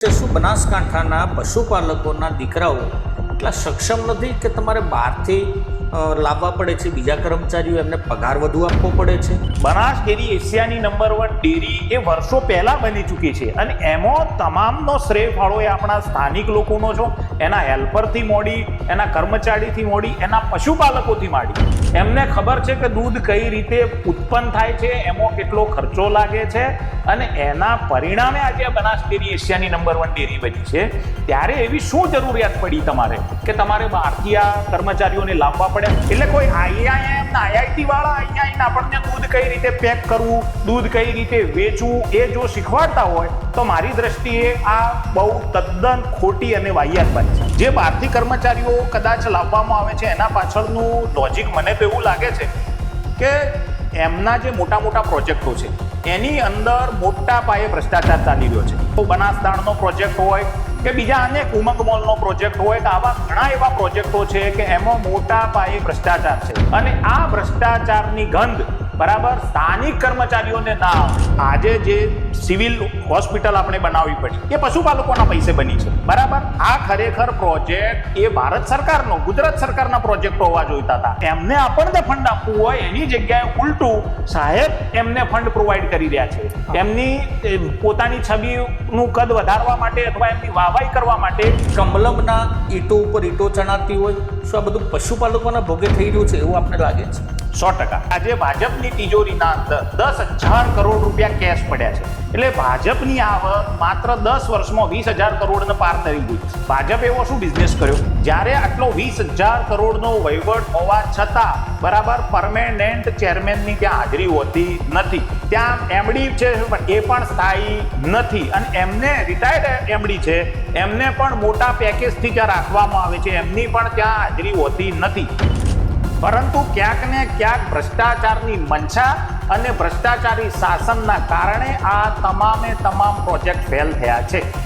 શું બનાસકાંઠાના પશુપાલકોના દીકરાઓ એટલા સક્ષમ નથી કે તમારે બહારથી લાવવા પડે છે, બીજા કર્મચારીઓ એમને પગાર વધુ આપવો પડે છે? બનાસ ડેરી એશિયાની નંબર 1 ડેરી એ વર્ષો પહેલા બની ચૂકી છે અને એમાં તમામનો શ્રેય ફાળો એ આપણા સ્થાનિક લોકોનો છો, એના હેલ્પરથી મોડી, એના કર્મચારીથી મોડી, એના પશુપાલકોથી માંડી. એમને ખબર છે કે દૂધ કઈ રીતે ઉત્પન્ન થાય છે, એમાં કેટલો ખર્ચો લાગે છે અને એના પરિણામે આજે બનાસ ડેરી એશિયાની નંબર 1 ડેરી બની છે. ત્યારે એવી શું જરૂરિયાત પડી તમારે કે તમારે બહારથી આ કર્મચારીઓને લાવવા પડે? એટલે કોઈ આઈઆઈએમ ના આઈઆઈટી વાળા અહીંયા આવીને આપણને દૂધ કઈ રીતે પેક કરવું, દૂધ કઈ રીતે વેચવું એ જો શીખવાડતા હોય તો મારી દ્રષ્ટિએ આ બહુ તદ્દન ખોટી અને વાહિયાત વાત છે. જે બહારથી કર્મચારીઓ કદાચ લાવવામાં આવે છે એના પાછળનું લોજિક મને તો એવું લાગે છે કે એમના જે મોટા મોટા પ્રોજેક્ટો છે એની અંદર મોટા પાયે ભ્રષ્ટાચાર ચાલી રહ્યો છે. તો બનાસ દાણનો પ્રોજેક્ટ હોય કે બીજા અનેક ઉમંગ મોલનો પ્રોજેક્ટ હોય કે આવા ઘણા એવા પ્રોજેક્ટો છે કે એમાં મોટા પાયે ભ્રષ્ટાચાર છે અને આ ભ્રષ્ટાચારની ગંધ બરાબર સ્થાનિક કર્મચારીઓને ના આવે. આજે જે સિવિલ હોસ્પિટલ આપણે બનાવવી પડી એ પશુપાલકોના પૈસે બની છે બરાબર. આ ખરેખર પ્રોજેક્ટ એ ભારત સરકારનો, ગુજરાત સરકારના પ્રોજેક્ટો હોવા જોઈતા હતા. એમને આપણને ફંડ આપવું હોય એની જગ્યાએ ઉલટું સાહેબ એમને ફંડ પ્રોવાઈડ કરી રહ્યા છે. એમની પોતાની છબીનું કદ વધારવા માટે અથવા એમની વાહવાઈ કરવા માટે કમલમના ઈંટો ઉપર ઈંટો ચણાતી હોય. શું આ બધું પશુપાલકોના ભોગે થઈ રહ્યું છે એવું આપને લાગે છે? 100%. આજે ભાજપની તિજોરીના અંદર 10,000 કરોડ રૂપિયા કેશ પડ્યા છે. એટલે ભાજપની આવક માત્ર 10 વર્ષમાં 20,000 કરોડને પાર કરી ગઈ. ભાજપ એવો શું બિઝનેસ કર્યો જ્યારે આટલો 20,000 કરોડનો વહીવટ હોવા છતાં બરાબર પરમેનન્ટ ચેરમેનની ત્યાં હાજરી હોતી નથી. ત્યાં એમડી છે પણ એ પણ સ્થાયી નથી અને એમને રિટાયર્ડ એમડી છે એમને પણ મોટા પેકેજથી ત્યાં રાખવામાં આવે છે, એમની પણ ત્યાં હાજરી હોતી નથી. પરંતુ ક્યાંક ને ક્યાંક ભ્રષ્ટાચારની મંશા અને ભ્રષ્ટાચારી શાસનના કારણે આ તમામે તમામ પ્રોજેક્ટ ફેલ થયા છે.